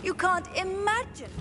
You can't imagine.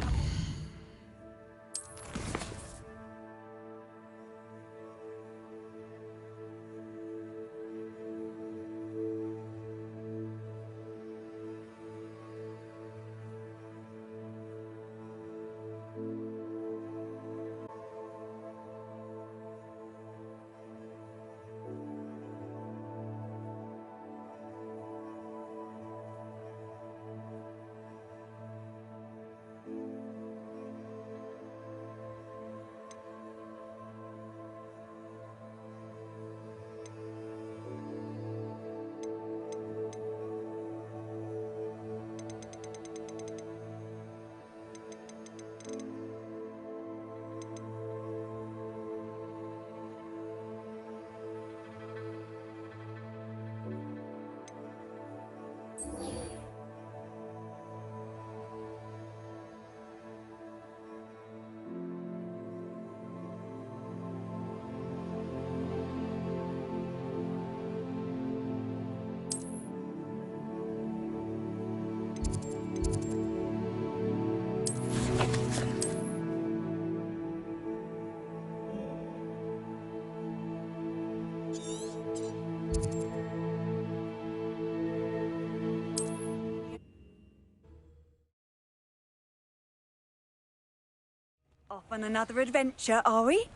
Off on another adventure, are we?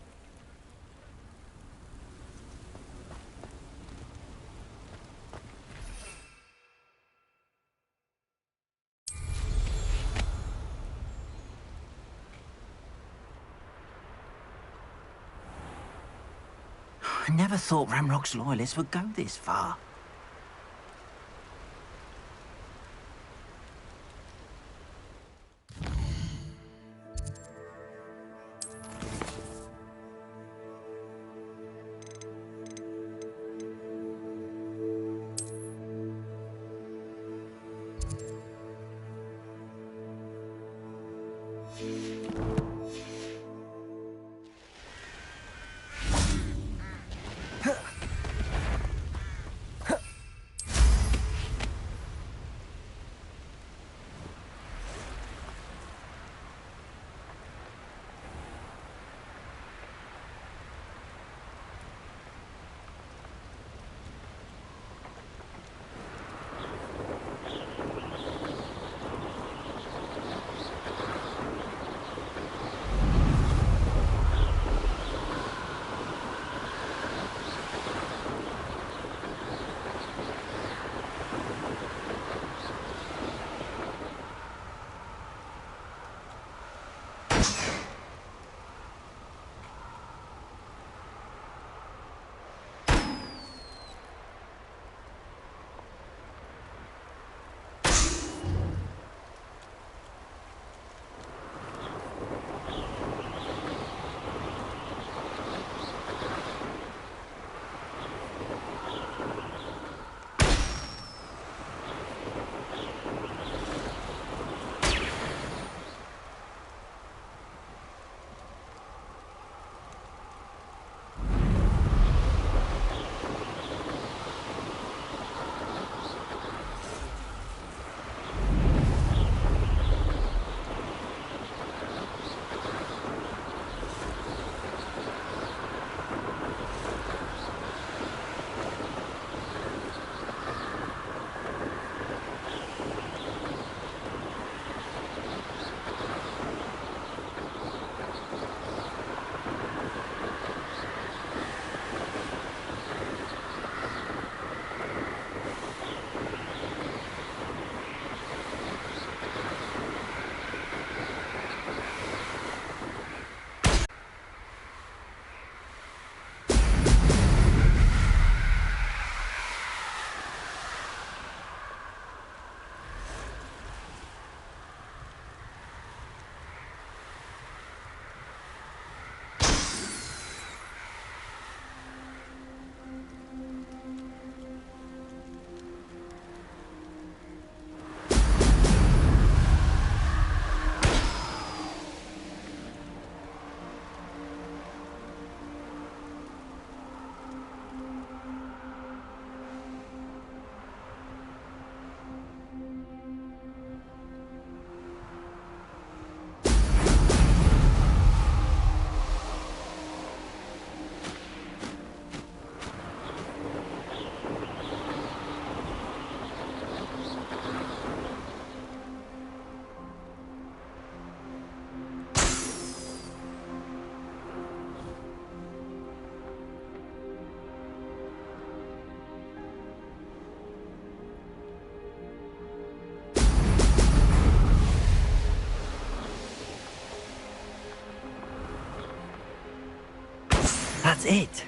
I never thought Ramrock's loyalists would go this far. That's it.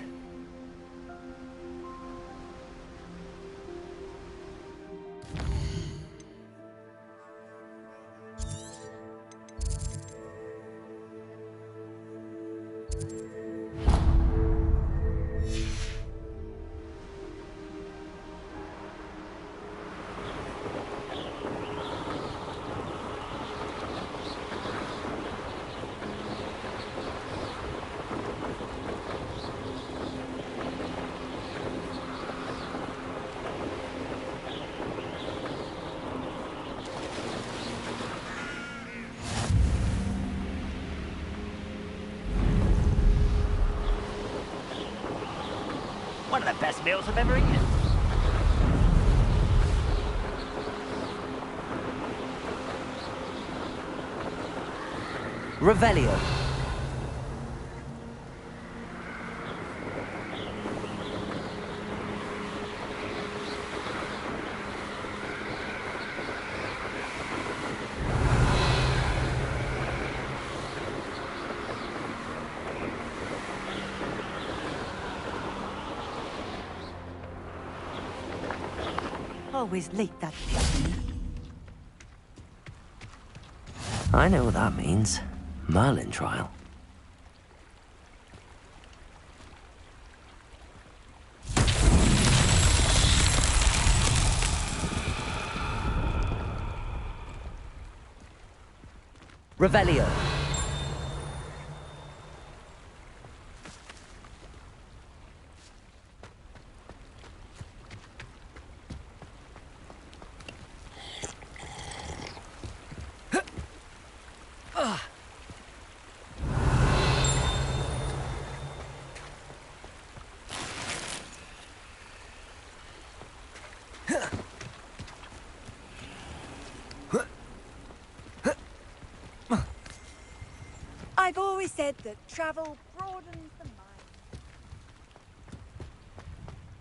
One of the best meals I've ever eaten. Revelio. Always late, that Pippin. I know what that means. Merlin trial. Revelio. I've always said that travel broadens the mind.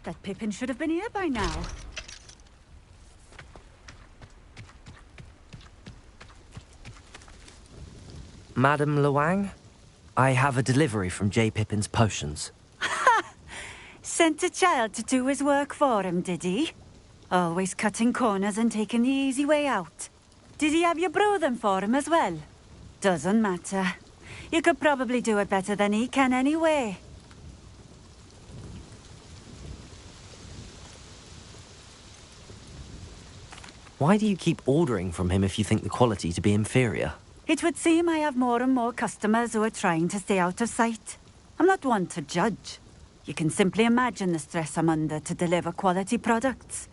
That Pippin should have been here by now. Madame Luang, I have a delivery from J. Pippin's potions. Sent a child to do his work for him, did he? Always cutting corners and taking the easy way out. Did he have you brew them for him as well? Doesn't matter. You could probably do it better than he can anyway. Why do you keep ordering from him if you think the quality to be inferior? It would seem I have more and more customers who are trying to stay out of sight. I'm not one to judge. You can simply imagine the stress I'm under to deliver quality products.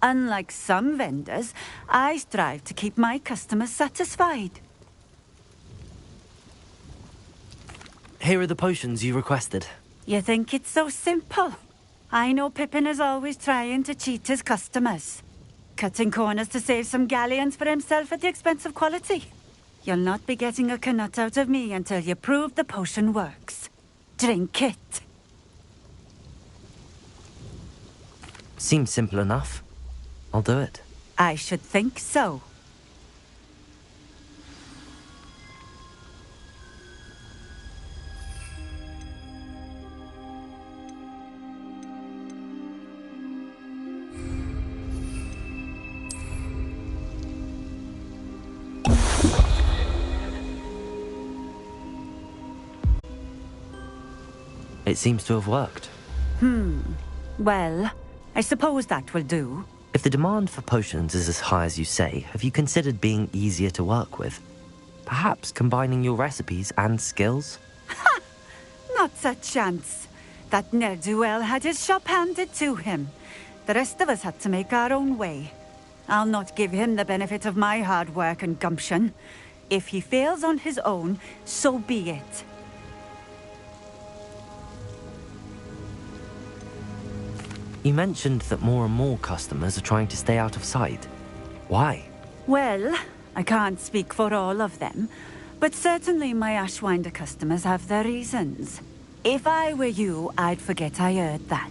Unlike some vendors, I strive to keep my customers satisfied. Here are the potions you requested. You think it's so simple? I know Pippin is always trying to cheat his customers. Cutting corners to save some galleons for himself at the expense of quality. You'll not be getting a canut out of me until you prove the potion works. Drink it. Seems simple enough. I'll do it. I should think so. It seems to have worked. Well, I suppose that will do. If the demand for potions is as high as you say, have you considered being easier to work with? Perhaps combining your recipes and skills? Not a chance. That ne'er-do-well had his shop handed to him. The rest of us had to make our own way. I'll not give him the benefit of my hard work and gumption. If he fails on his own, so be it. You mentioned that more and more customers are trying to stay out of sight. Why? Well, I can't speak for all of them, but certainly my Ashwinder customers have their reasons. If I were you, I'd forget I heard that.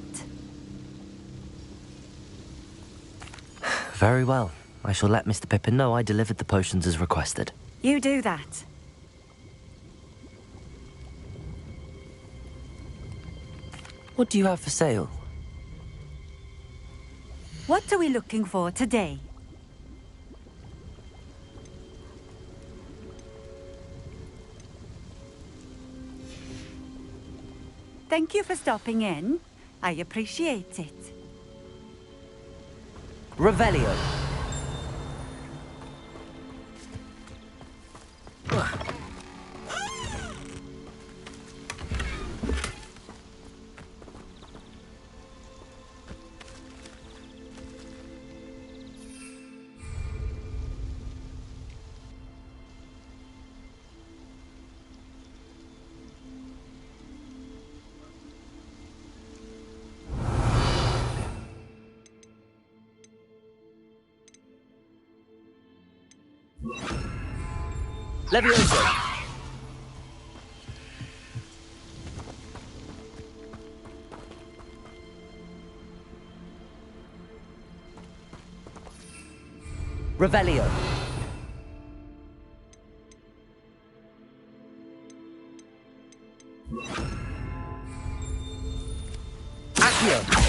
Very well. I shall let Mr. Pippin know I delivered the potions as requested. You do that. What do you have for sale? What are we looking for today? Thank you for stopping in. I appreciate it. Revelio. Levioso. Revelio. Accio.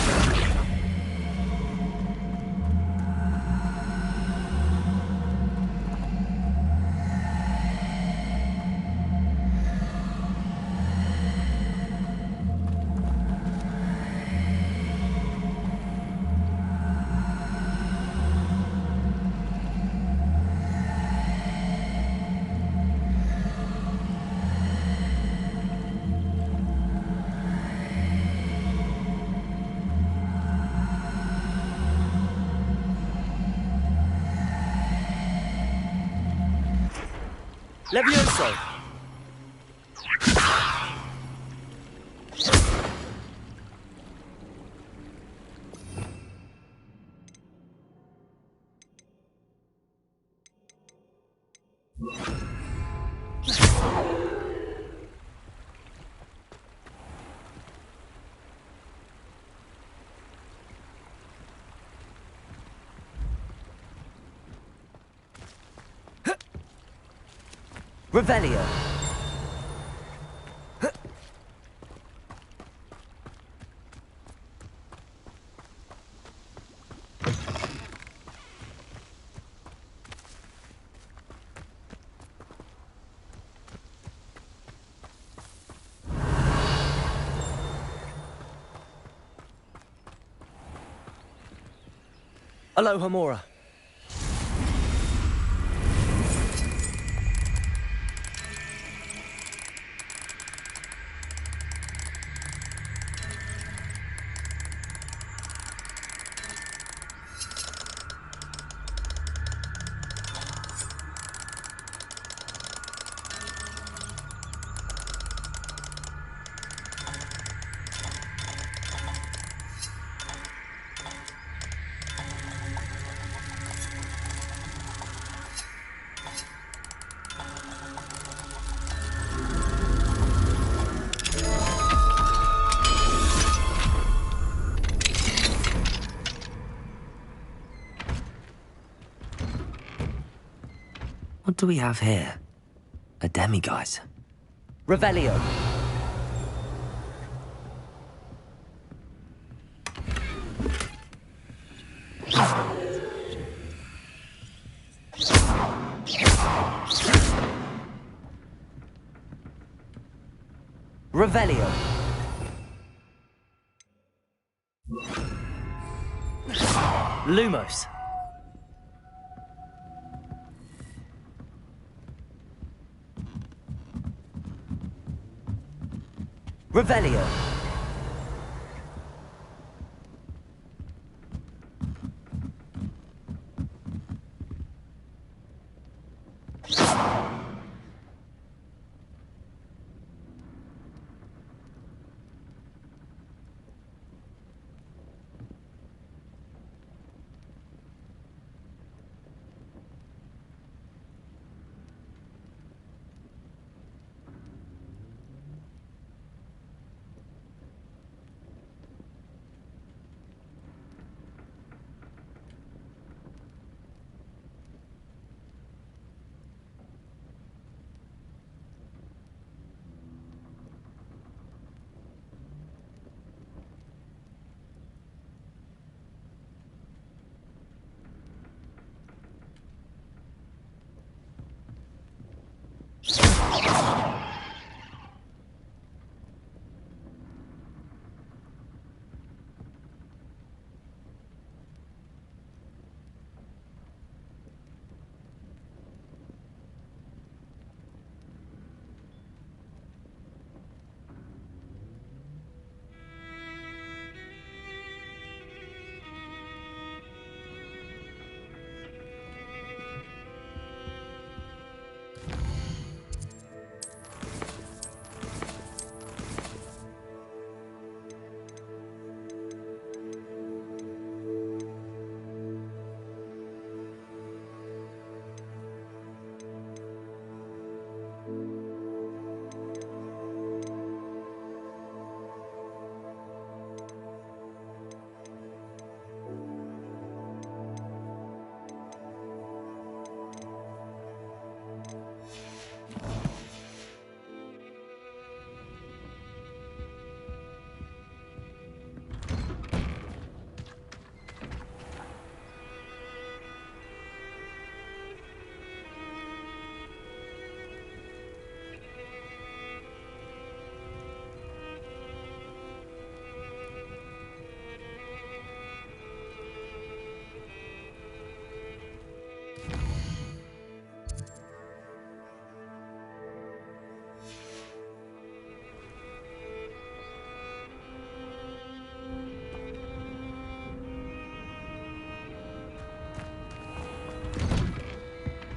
Levioso. Revelio. Aloha Mora. What do we have here? A demiguise. Revelio. Revelio. Lumos. Revelio.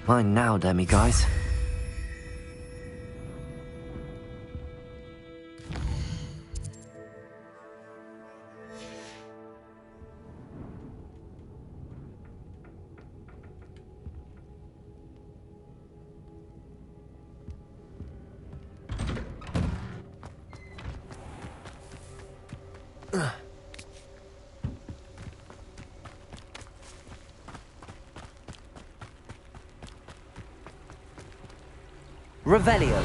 Mine now, demi-guys. Revelio.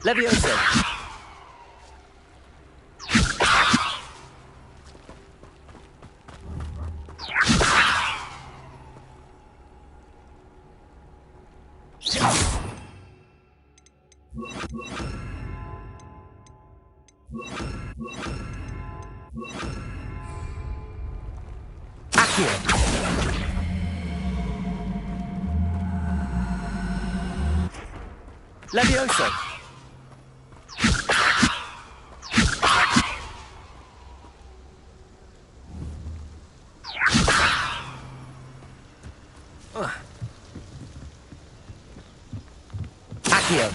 Levioso. Accio. Levioso. Accio.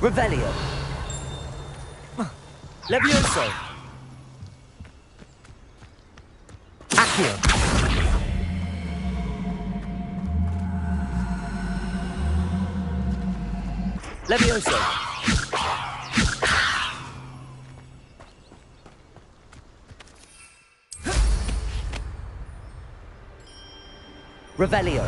Revelio. Levioso. Accio. Levioso. Revelio.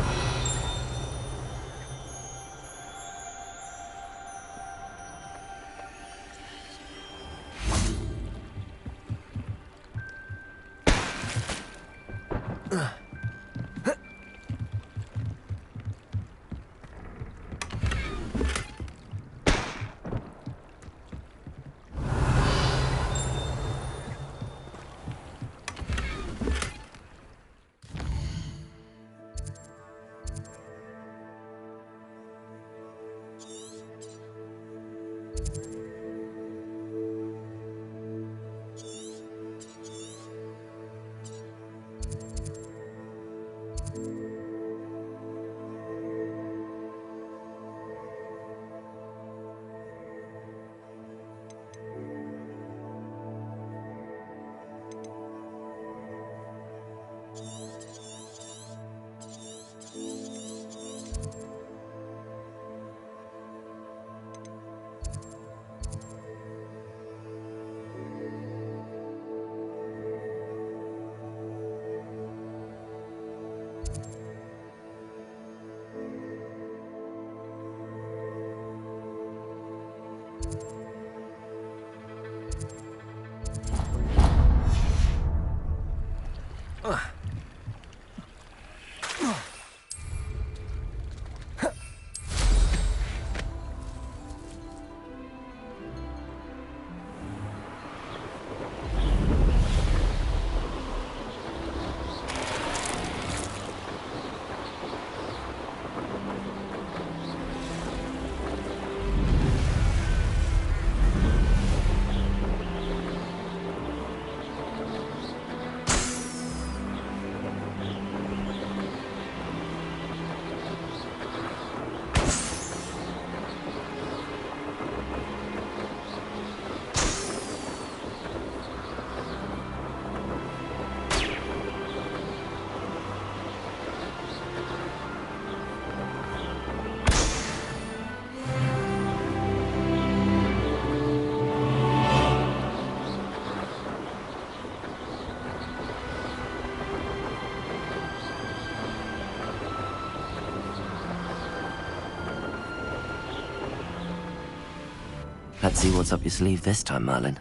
Let's see what's up your sleeve this time, Merlin.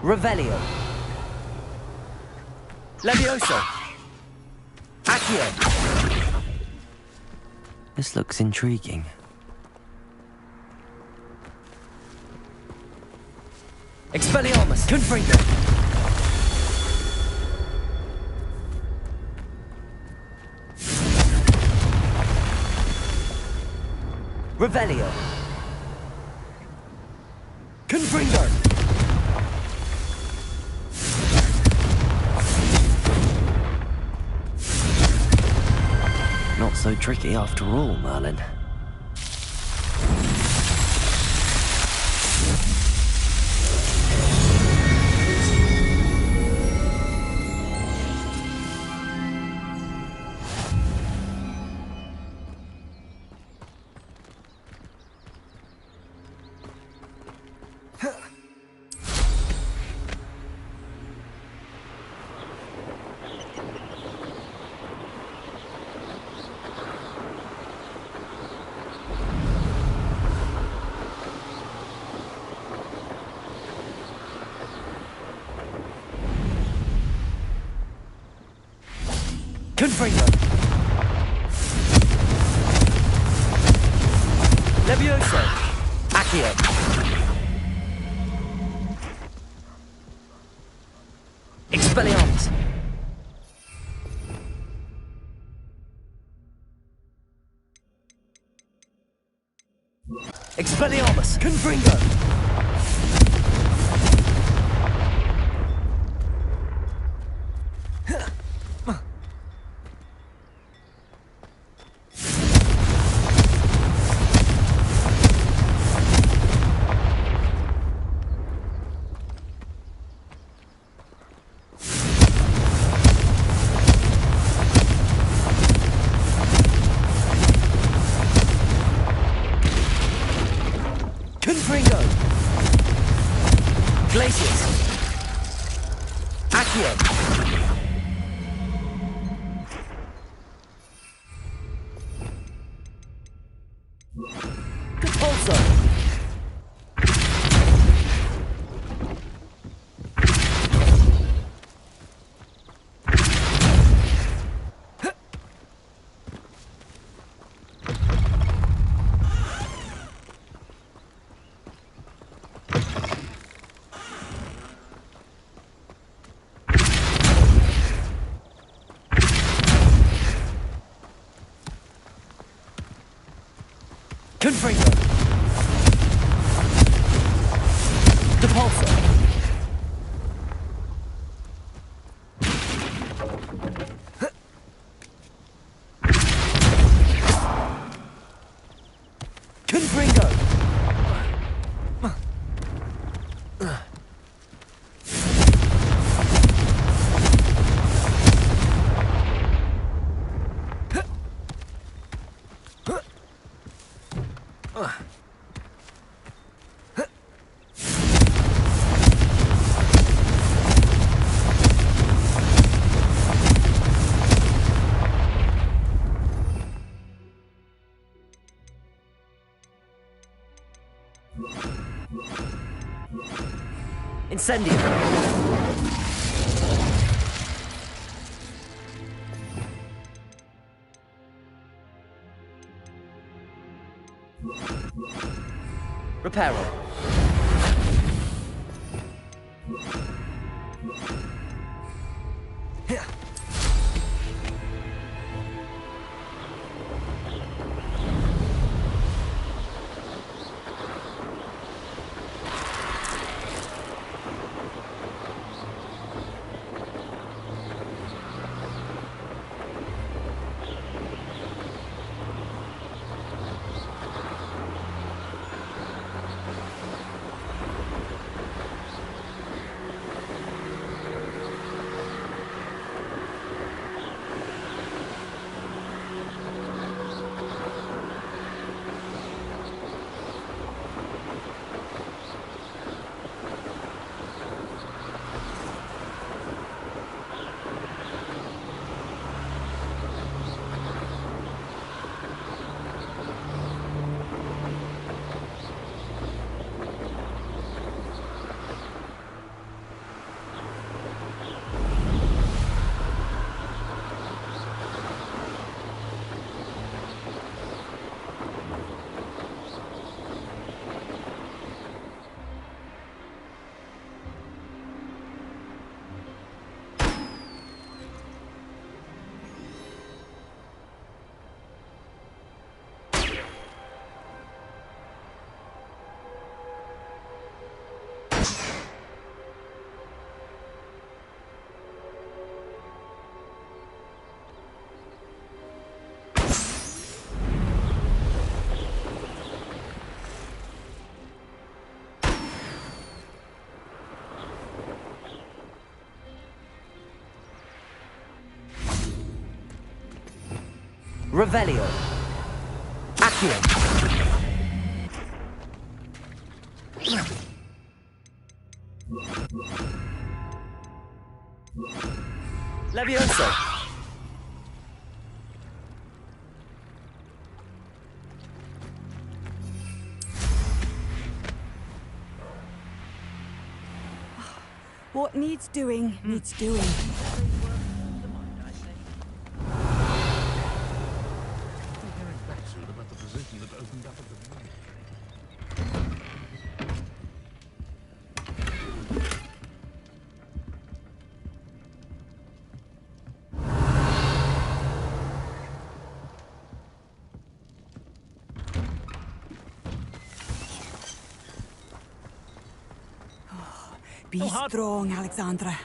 Revelio. Levioso. Accio. This looks intriguing. Expelliarmus! Confringo! Revelio! Confringo! Not so tricky after all, Merlin. Confringo! Levioso! Accio! Expelliarmus! Expelliarmus! Confringo! Confringo! Glacius! Accio! Compulso! Confringo! Depulso! Confringo! Incendio! Reparo! Revelio. Accio. Levioso. What needs doing, needs doing. About the position that opened up at the moment. Be strong, Alexandra.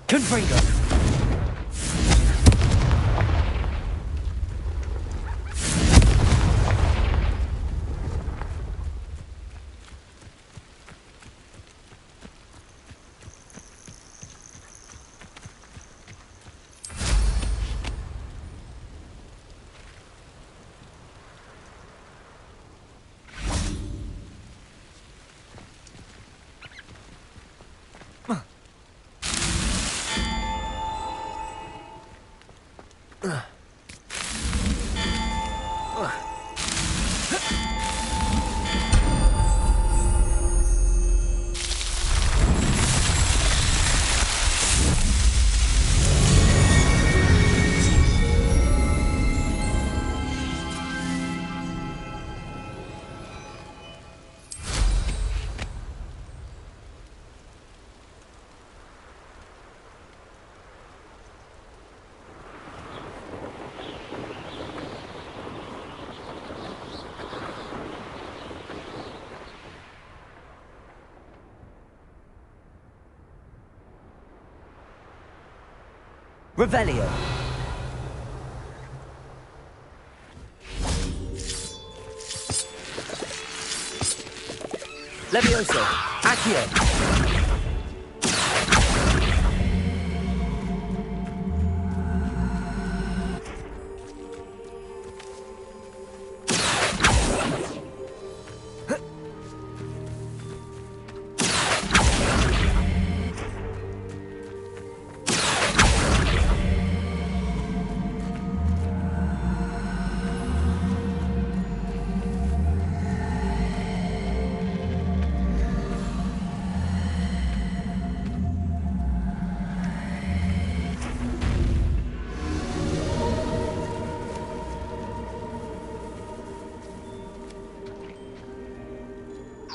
Confringo. Revelio. Levioso. Accio.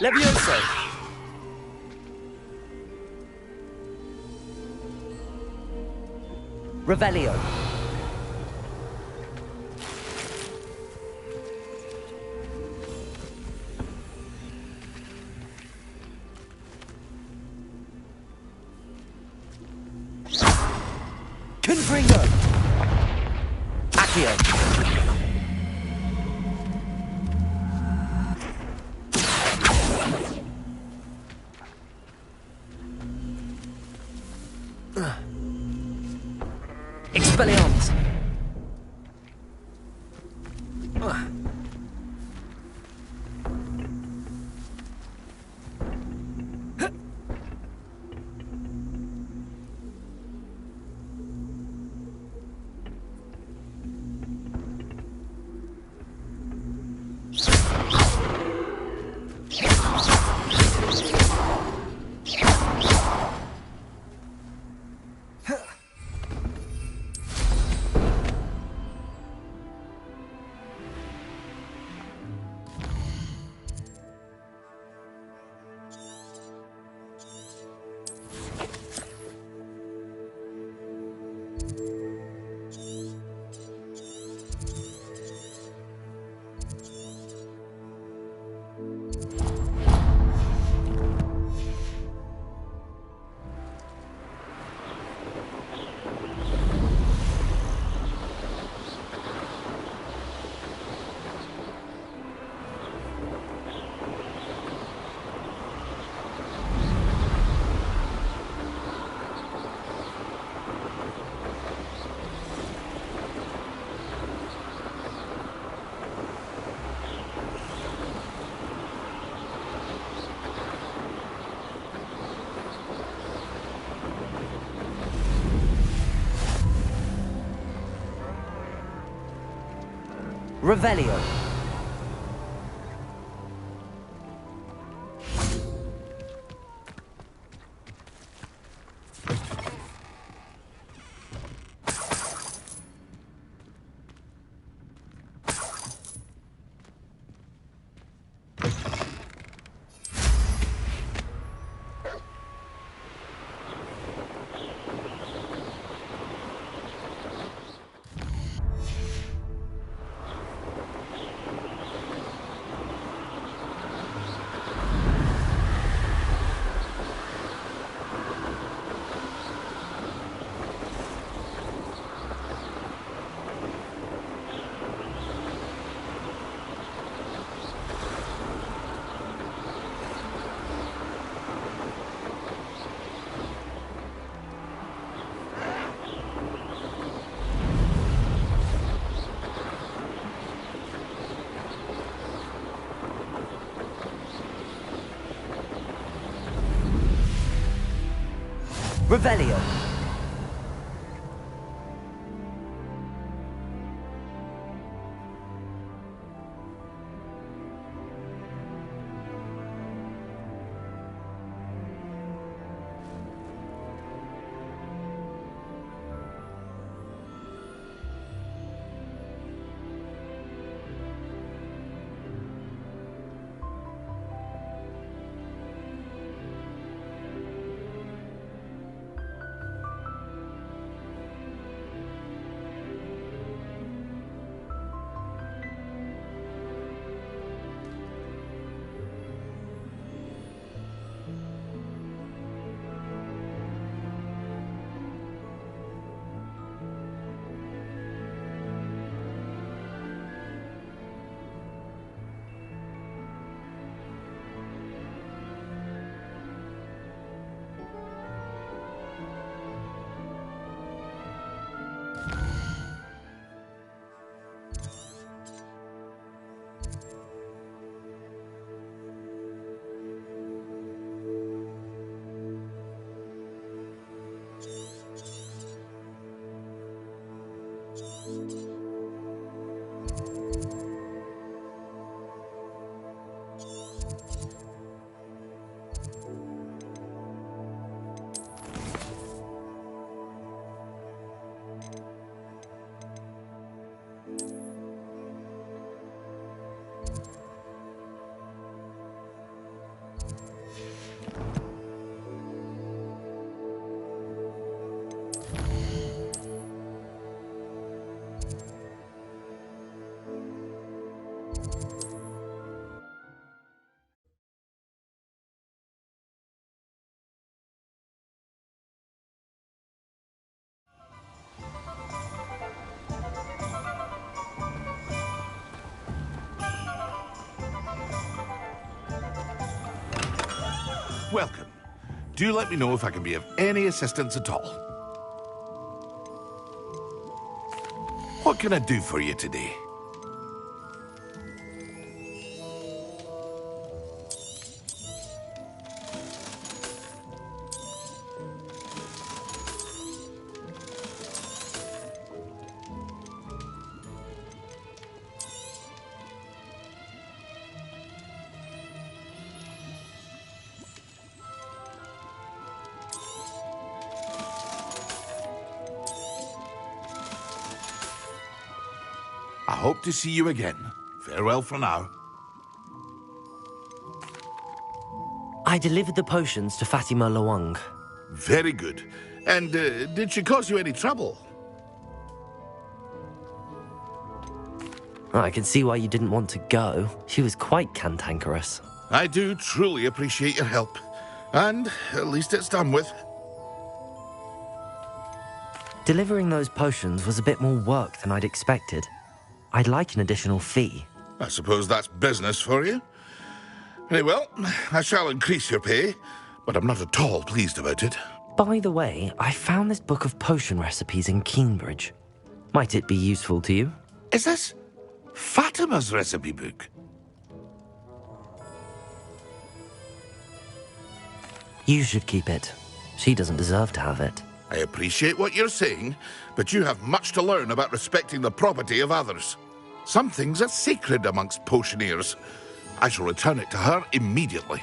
Levioso. Revelio. Confringo. Accio. Expelliarmus. Revelio. Revelio. Welcome. Do let me know if I can be of any assistance at all. What can I do for you today? I hope to see you again. Farewell for now. I delivered the potions to Fatima Lawang. Very good. And did she cause you any trouble? I can see why you didn't want to go. She was quite cantankerous. I do truly appreciate your help. And at least it's done with. Delivering those potions was a bit more work than I'd expected. I'd like an additional fee. I suppose that's business for you. Very well, I shall increase your pay, but I'm not at all pleased about it. By the way, I found this book of potion recipes in Keenbridge. Might it be useful to you? Is this Fatima's recipe book? You should keep it. She doesn't deserve to have it. I appreciate what you're saying, but you have much to learn about respecting the property of others. Some things are sacred amongst potioneers. I shall return it to her immediately.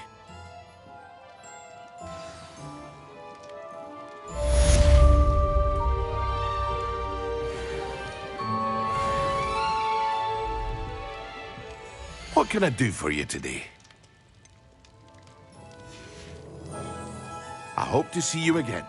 What can I do for you today? I hope to see you again.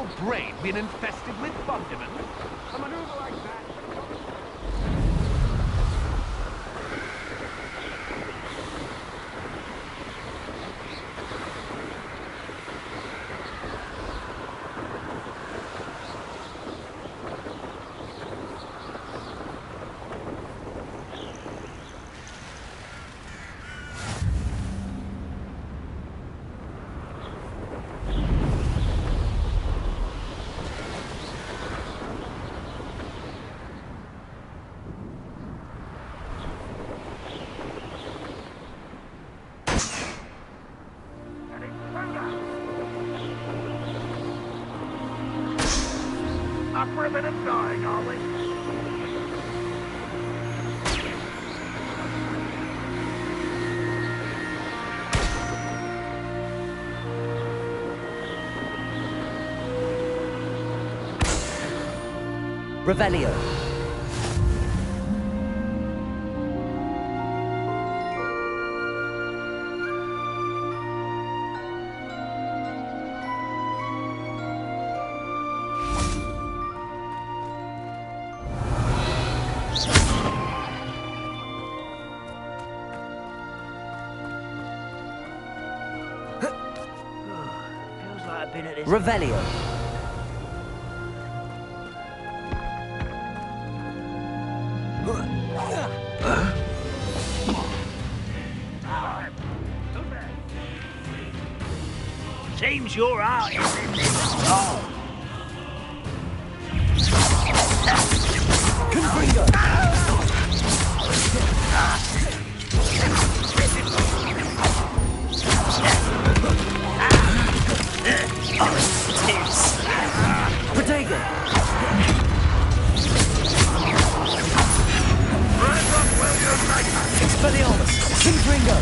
your brain been infested with bug development? A maneuver like that... Up for a bit of dying, are we? Revelio. Feels like I've been at this... Revelio. Seems your art is in this at Confringo. Protego. Expelliarmus. Confringo.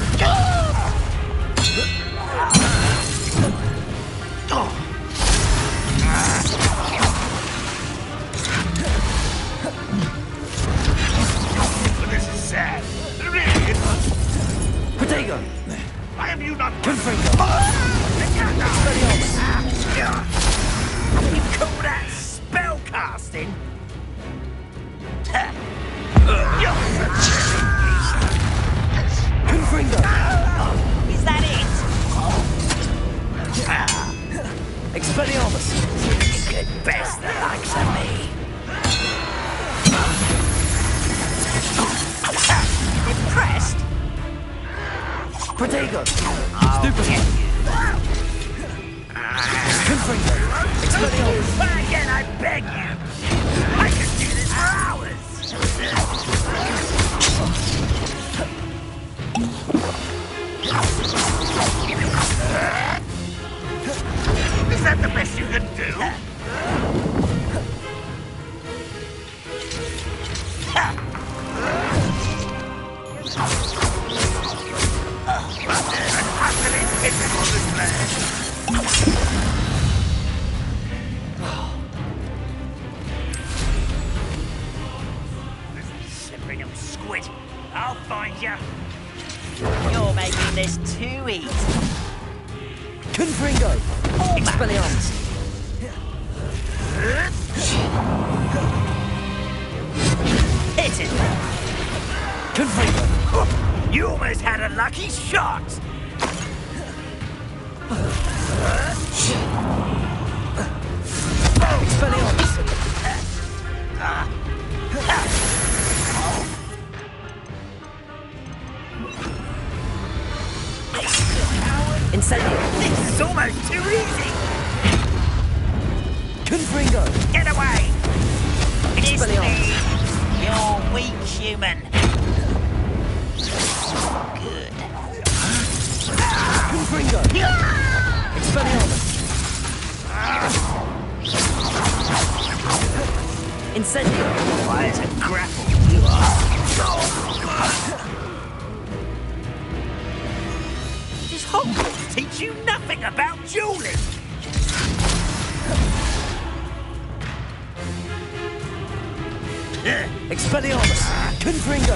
This is sad. It really is. Protego. Why have you not... Confringo. You call that spell casting? You're such Confringo. Is that it? Expelliarmus. You could best the likes of me. Impressed? Protego. I'll Stupid. get you. Confringo. Expelliarmus. But again, I beg you. I could do this for hours. Is that the best you can do? Utterly pitiful display. Sipping of squid. I'll find you. You're making this too easy. Confringo. Expelliarmus. Hit it. Confringo. You almost had a lucky shot. Expelliarmus. Incendio. This is almost too easy. Confringo. Get away. It's Expelliarmus. me. You're weak, human. Good. Confringo. Expelliarmus. Incendio. Why is it grapple? You are. Does Hogwarts teach you nothing about dueling? Expelliarmus. Confringo.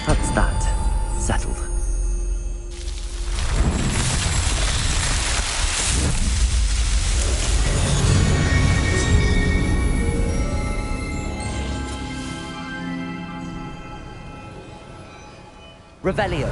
That's that. Settled. Revelio.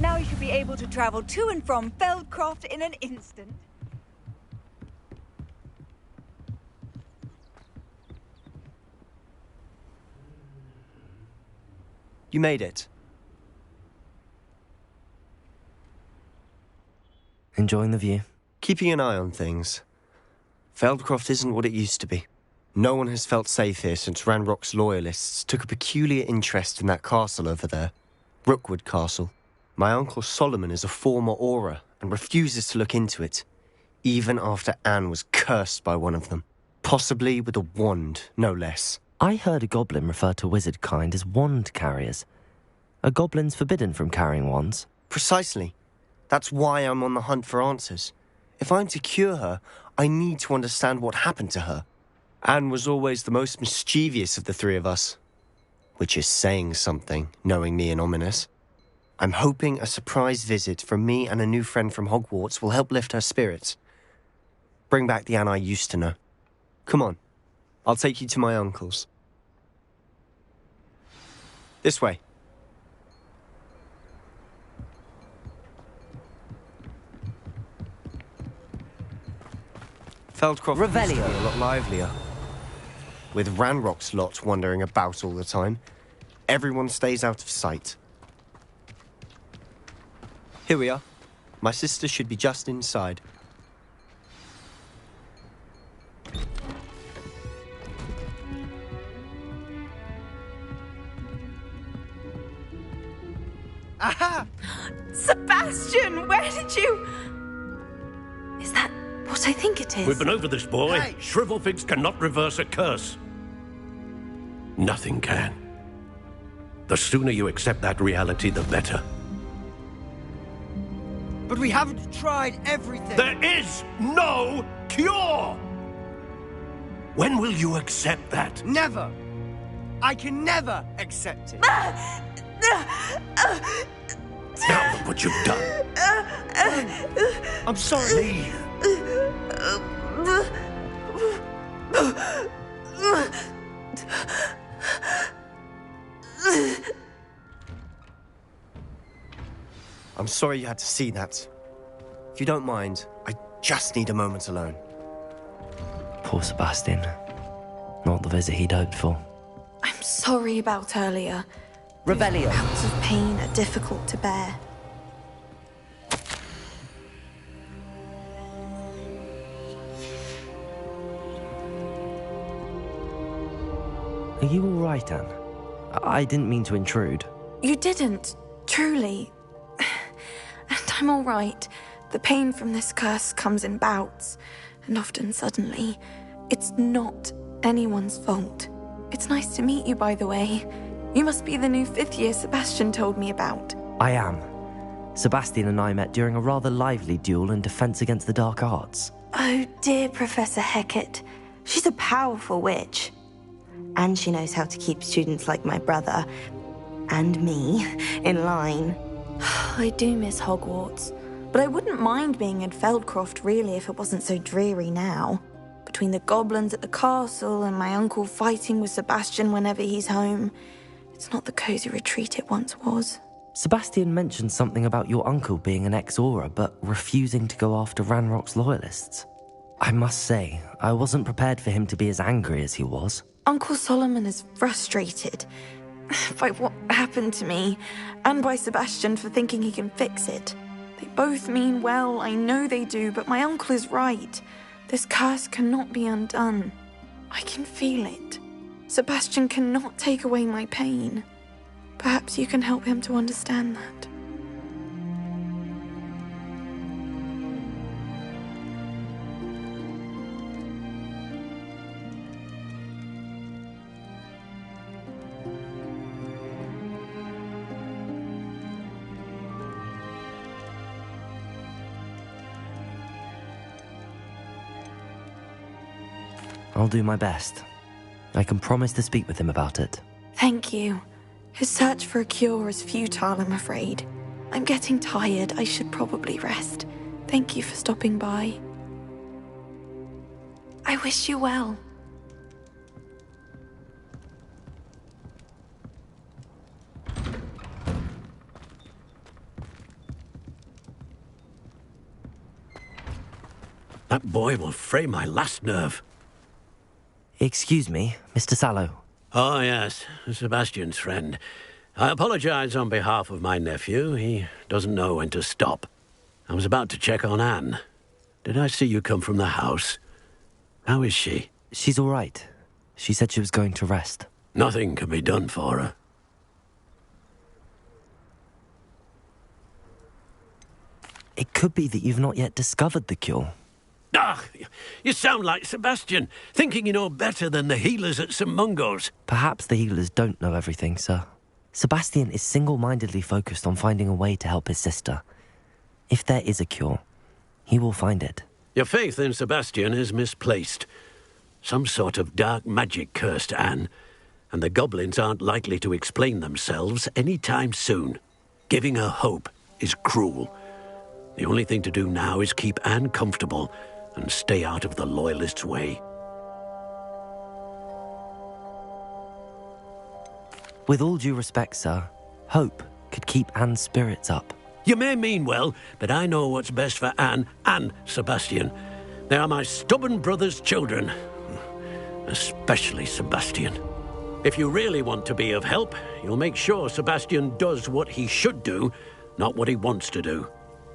Now you should be able to travel to and from Feldcroft in an instant. You made it. Enjoying the view? Keeping an eye on things. Feldcroft isn't what it used to be. No one has felt safe here since Ranrock's loyalists took a peculiar interest in that castle over there. Rookwood Castle. My uncle Solomon is a former Auror and refuses to look into it, even after Anne was cursed by one of them. Possibly with a wand, no less. I heard a goblin refer to wizard kind as wand carriers. Are goblins forbidden from carrying wands? Precisely. That's why I'm on the hunt for answers. If I'm to cure her, I need to understand what happened to her. Anne was always the most mischievous of the three of us. Which is saying something, knowing me and Ominous. I'm hoping a surprise visit from me and a new friend from Hogwarts will help lift her spirits. Bring back the Anne I used to know. Come on, I'll take you to my uncle's. This way. Feldcroft used to be a lot livelier. With Ranrock's lot wandering about all the time, everyone stays out of sight. Here we are. My sister should be just inside. Aha! Sebastian, where did you... Is that what I think it is? We've been over this, boy. Hey. Shrivelfigs cannot reverse a curse. Nothing can. The sooner you accept that reality, the better. But we haven't tried everything. There is no cure! When will you accept that? Never! I can never accept it. Now look what you've done. I'm sorry. Leave. I'm sorry you had to see that. If you don't mind, I just need a moment alone. Poor Sebastian. Not the visit he'd hoped for. I'm sorry about earlier. Revelio. Bouts of pain are difficult to bear. Are you all right, Anne? I didn't mean to intrude. You didn't, truly. And I'm all right. The pain from this curse comes in bouts, and often suddenly. It's not anyone's fault. It's nice to meet you, by the way. You must be the new 5th year Sebastian told me about. I am. Sebastian and I met during a rather lively duel in Defense Against the Dark Arts. Oh, dear Professor Hecat. She's a powerful witch. And she knows how to keep students like my brother, and me, in line. I do miss Hogwarts, but I wouldn't mind being in Feldcroft, really, if it wasn't so dreary now. Between the goblins at the castle and my uncle fighting with Sebastian whenever he's home, it's not the cozy retreat it once was. Sebastian mentioned something about your uncle being an ex-Auror, but refusing to go after Ranrock's loyalists. I must say, I wasn't prepared for him to be as angry as he was. Uncle Solomon is frustrated by what happened to me, and by Sebastian for thinking he can fix it. They both mean well, I know they do, but my uncle is right. This curse cannot be undone. I can feel it. Sebastian cannot take away my pain. Perhaps you can help him to understand that. I'll do my best. I can promise to speak with him about it. Thank you. His search for a cure is futile, I'm afraid. I'm getting tired. I should probably rest. Thank you for stopping by. I wish you well. That boy will fray my last nerve. Excuse me, Mr. Sallow. Oh, yes, Sebastian's friend. I apologize on behalf of my nephew. He doesn't know when to stop. I was about to check on Anne. Did I see you come from the house? How is she? She's all right. She said she was going to rest. Nothing can be done for her. It could be that you've not yet discovered the cure. Ah! Ah, you sound like Sebastian, thinking you know better than the healers at St. Mungo's. Perhaps the healers don't know everything, sir. Sebastian is single-mindedly focused on finding a way to help his sister. If there is a cure, he will find it. Your faith in Sebastian is misplaced. Some sort of dark magic cursed Anne, and the goblins aren't likely to explain themselves any time soon. Giving her hope is cruel. The only thing to do now is keep Anne comfortable and stay out of the Loyalists' way. With all due respect, sir, hope could keep Anne's spirits up. You may mean well, but I know what's best for Anne and Sebastian. They are my stubborn brother's children. Especially Sebastian. If you really want to be of help, you'll make sure Sebastian does what he should do, not what he wants to do.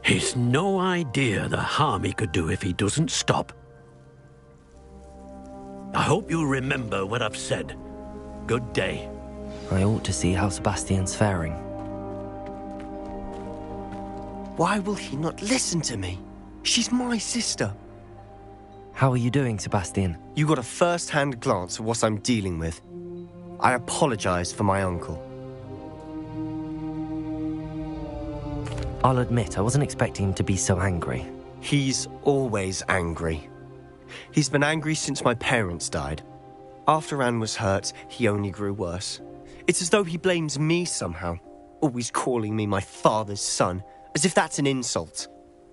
He's no idea the harm he could do if he doesn't stop. I hope you'll remember what I've said. Good day. I ought to see how Sebastian's faring. Why will he not listen to me? She's my sister. How are you doing, Sebastian? You got a first-hand glance at what I'm dealing with. I apologize for my uncle. I'll admit, I wasn't expecting him to be so angry. He's always angry. He's been angry since my parents died. After Anne was hurt, he only grew worse. It's as though he blames me somehow, always calling me my father's son, as if that's an insult.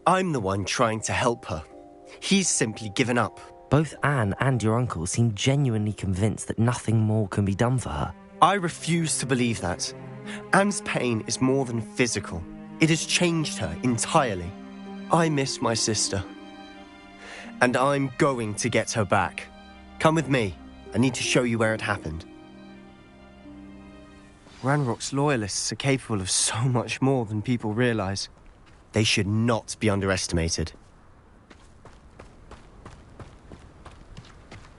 I'm the one trying to help her. He's simply given up. Both Anne and your uncle seem genuinely convinced that nothing more can be done for her. I refuse to believe that. Anne's pain is more than physical. It has changed her entirely. I miss my sister. And I'm going to get her back. Come with me. I need to show you where it happened. Ranrock's Loyalists are capable of so much more than people realize. They should not be underestimated.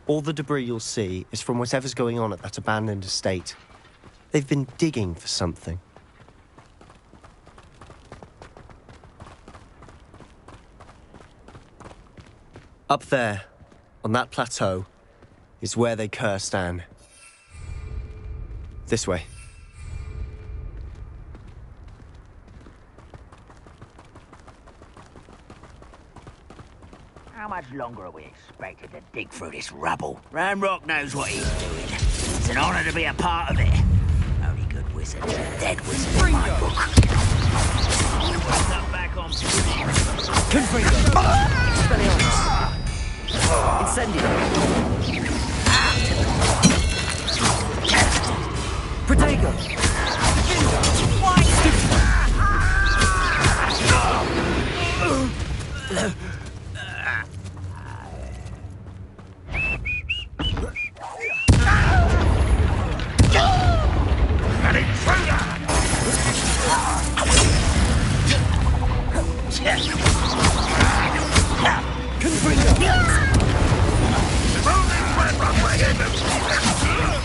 All the debris you'll see is from whatever's going on at that abandoned estate. They've been digging for something. Up there, on that plateau, is where they cursed Anne. This way. How much longer are we expected to dig through this rubble? Ranrock knows what he's doing. It's an honor to be a part of it. Only good wizards are dead wizards in my book. Back on. Incendio! Protego!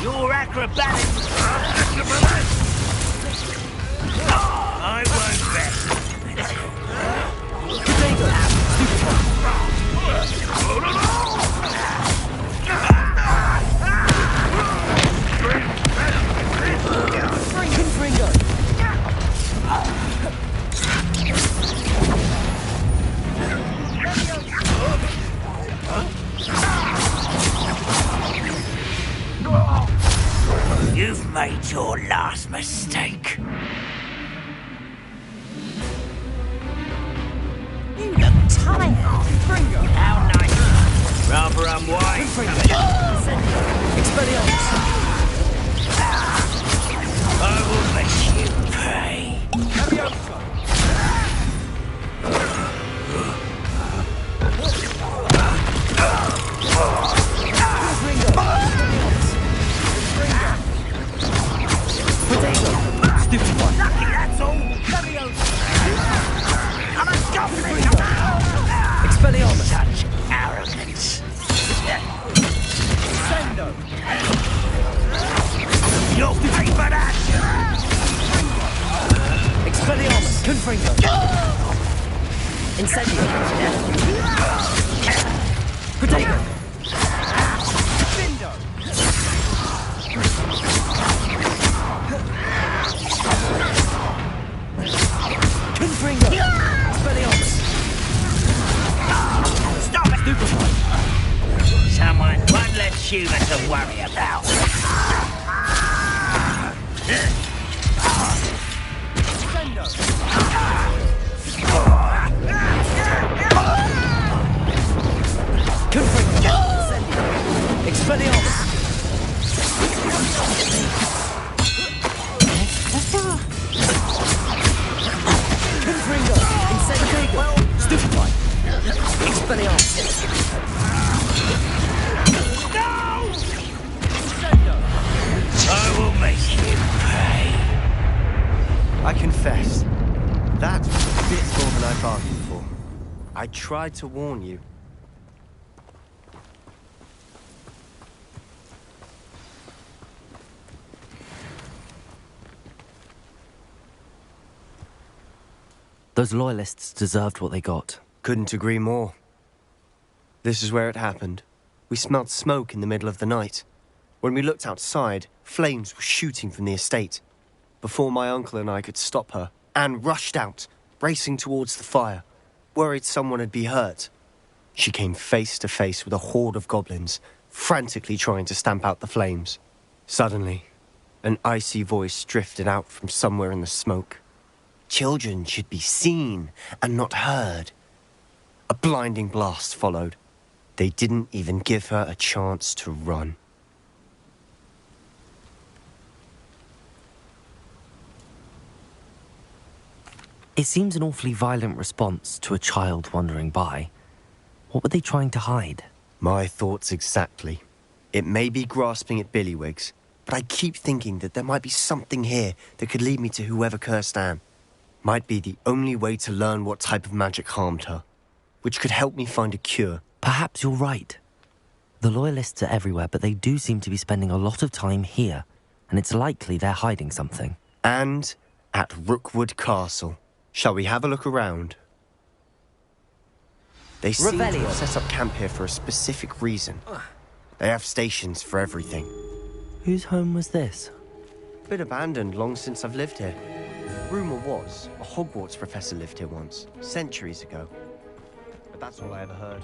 You're acrobatic. I won't rest. You've made your last mistake. You look tired. How nice. Rather unwise. I will let you pay. Lucky, that's all. I'm a goblin. Expelliarmus! Such arrogance. Sendo! You'll pay for that. Expelliarmus! Confringo! Incendio! Potato! Bindo! Confringo! Expelliarmus! Stop it! Stupefy! Someone one less human to worry about. Sendo! Confringo! Expelliarmus! Confringo! Incendiego! Stupefy! Expelliarmus! I will make you pay. I confess, that was a bit more than I bargained for. I tried to warn you. Those loyalists deserved what they got. Couldn't agree more. This is where it happened. We smelled smoke in the middle of the night. When we looked outside, flames were shooting from the estate. Before my uncle and I could stop her, Anne rushed out, racing towards the fire, worried someone had been hurt. She came face to face with a horde of goblins, frantically trying to stamp out the flames. Suddenly, an icy voice drifted out from somewhere in the smoke. Children should be seen and not heard. A blinding blast followed. They didn't even give her a chance to run. It seems an awfully violent response to a child wandering by. What were they trying to hide? My thoughts exactly. It may be grasping at Billywigs, but I keep thinking that there might be something here that could lead me to whoever cursed Anne. Might be the only way to learn what type of magic harmed her, which could help me find a cure. Perhaps you're right. The Loyalists are everywhere, but they do seem to be spending a lot of time here, and it's likely they're hiding something. And at Rookwood Castle. Shall we have a look around? They seem to have set up camp here for a specific reason. They have stations for everything. Whose home was this? Been abandoned long since I've lived here. Rumour was, a Hogwarts professor lived here once, centuries ago. But that's all I ever heard.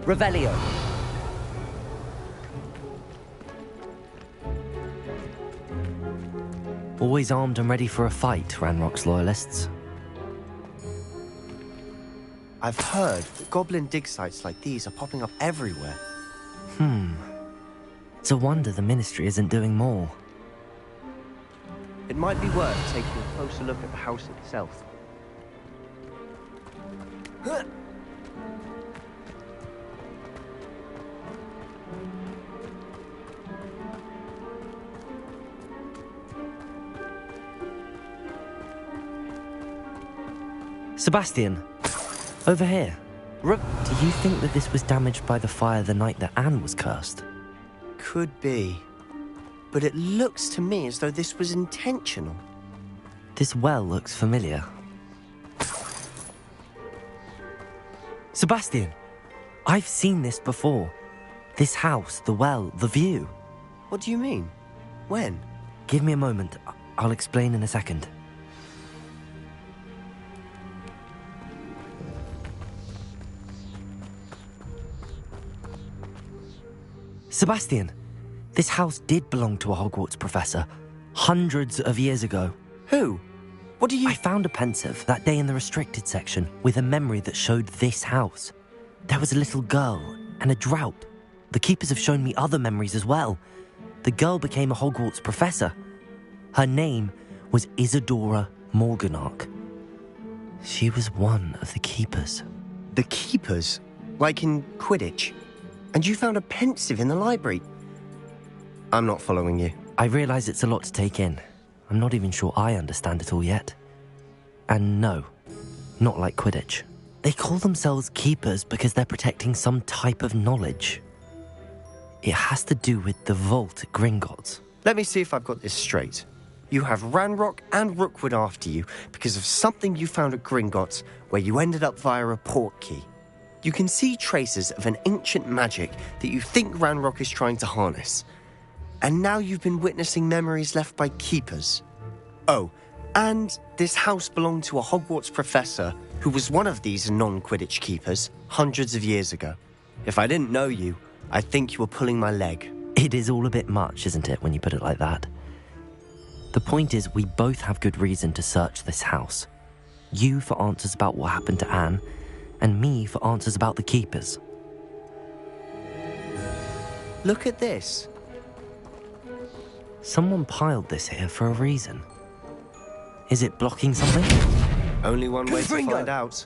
Revelio. Always armed and ready for a fight, Ranrock's Loyalists. I've heard that goblin dig sites like these are popping up everywhere. It's a wonder the Ministry isn't doing more. It might be worth taking a closer look at the house itself. Sebastian, over here. Do you think that this was damaged by the fire the night that Anne was cursed? Could be. But it looks to me as though this was intentional. This well looks familiar. Sebastian, I've seen this before. This house, the well, the view. What do you mean? When? Give me a moment. I'll explain in a second. Sebastian, this house did belong to a Hogwarts professor, hundreds of years ago. Who? What do you... I found a pensive that day in the restricted section with a memory that showed this house. There was a little girl and a drought. The keepers have shown me other memories as well. The girl became a Hogwarts professor. Her name was Isadora Morganach. She was one of the keepers. The keepers? Like in Quidditch? And you found a pensive in the library? I'm not following you. I realise it's a lot to take in. I'm not even sure I understand it all yet. And no, not like Quidditch. They call themselves keepers because they're protecting some type of knowledge. It has to do with the vault at Gringotts. Let me see if I've got this straight. You have Ranrock and Rookwood after you because of something you found at Gringotts where you ended up via a port key. You can see traces of an ancient magic that you think Ranrock is trying to harness. And now you've been witnessing memories left by keepers. Oh, and this house belonged to a Hogwarts professor who was one of these non-Quidditch keepers hundreds of years ago. If I didn't know you, I'd think you were pulling my leg. It is all a bit much, isn't it, when you put it like that? The point is, we both have good reason to search this house. You for answers about what happened to Anne, and me for answers about the keepers. Look at this. Someone piled this here for a reason. Is it blocking something? Only one way to find out.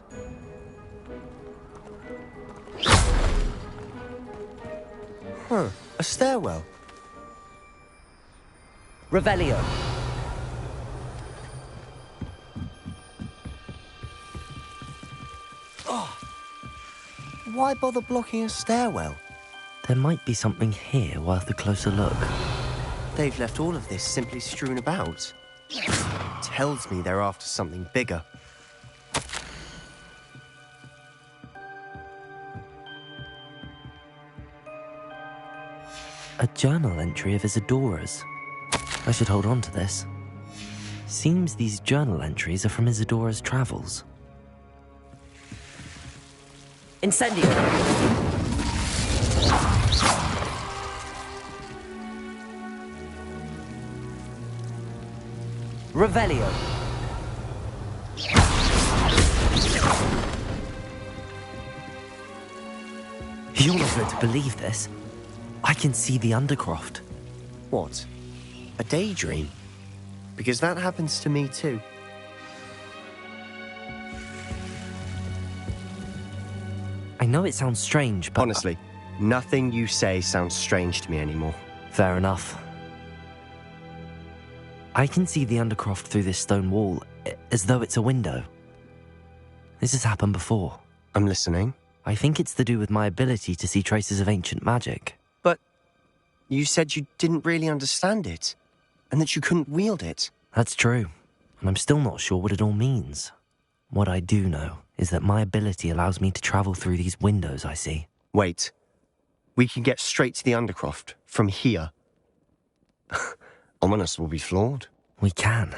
Huh, a stairwell. Revelio. Why bother blocking a stairwell? There might be something here worth a closer look. They've left all of this simply strewn about. Tells me they're after something bigger. A journal entry of Isadora's. I should hold on to this. Seems these journal entries are from Isadora's travels. Incendio! Revelio! You're not going to believe this. I can see the Undercroft. What? A daydream? Because that happens to me too. I know it sounds strange, but... Honestly, nothing you say sounds strange to me anymore. Fair enough. I can see the Undercroft through this stone wall, as though it's a window. This has happened before. I'm listening. I think it's to do with my ability to see traces of ancient magic. But you said you didn't really understand it, and that you couldn't wield it. That's true, and I'm still not sure what it all means. What I do know is that my ability allows me to travel through these windows I see. Wait. We can get straight to the Undercroft from here. Ominous will be flawed. We can.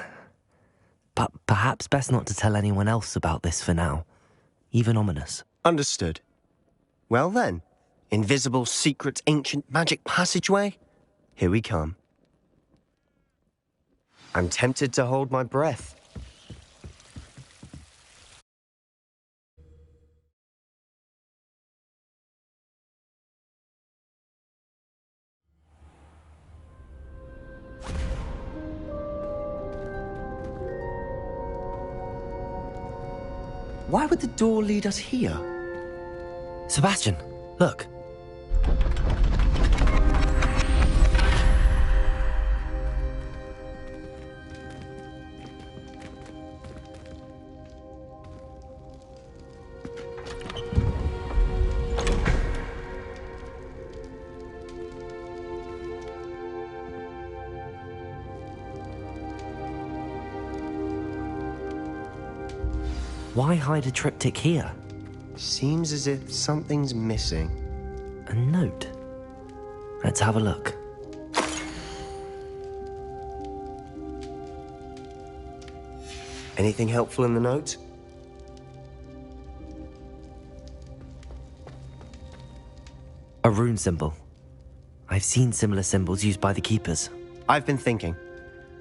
But perhaps best not to tell anyone else about this for now. Even Ominous. Understood. Well then, invisible, secret, ancient magic passageway? Here we come. I'm tempted to hold my breath. Why would the door lead us here? Sebastian, look. Why hide a triptych here? Seems as if something's missing. A note. Let's have a look. Anything helpful in the note? A rune symbol. I've seen similar symbols used by the keepers. I've been thinking.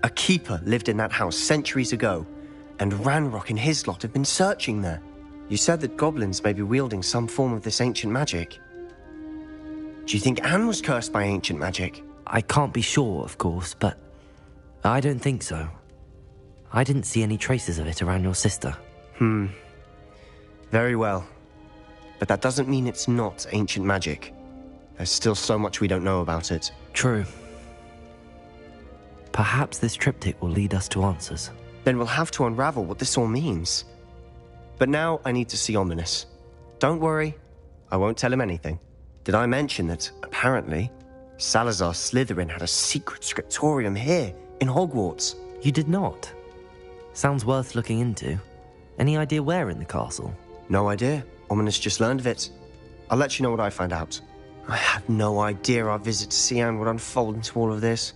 A keeper lived in that house centuries ago, and Ranrock and his lot have been searching there. You said that goblins may be wielding some form of this ancient magic. Do you think Anne was cursed by ancient magic? I can't be sure, of course, but I don't think so. I didn't see any traces of it around your sister. Very well. But that doesn't mean it's not ancient magic. There's still so much we don't know about it. True. Perhaps this triptych will lead us to answers. Then we'll have to unravel what this all means. But now I need to see Ominous. Don't worry, I won't tell him anything. Did I mention that, apparently, Salazar Slytherin had a secret scriptorium here, in Hogwarts? You did not? Sounds worth looking into. Any idea where in the castle? No idea. Ominous just learned of it. I'll let you know what I find out. I had no idea our visit to Cian would unfold into all of this.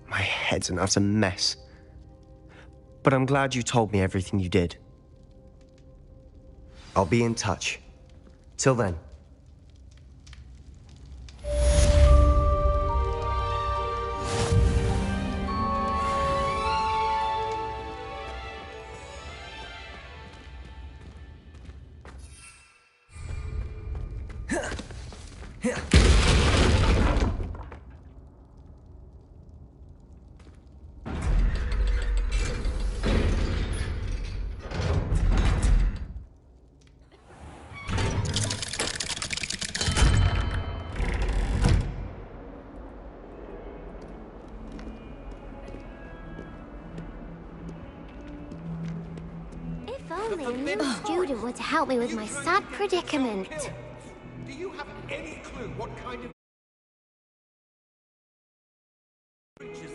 My head's an utter mess. But I'm glad you told me everything you did. I'll be in touch. Till then. If only a new student were to help me with my sad predicament. Do you have any clue what kind of creatures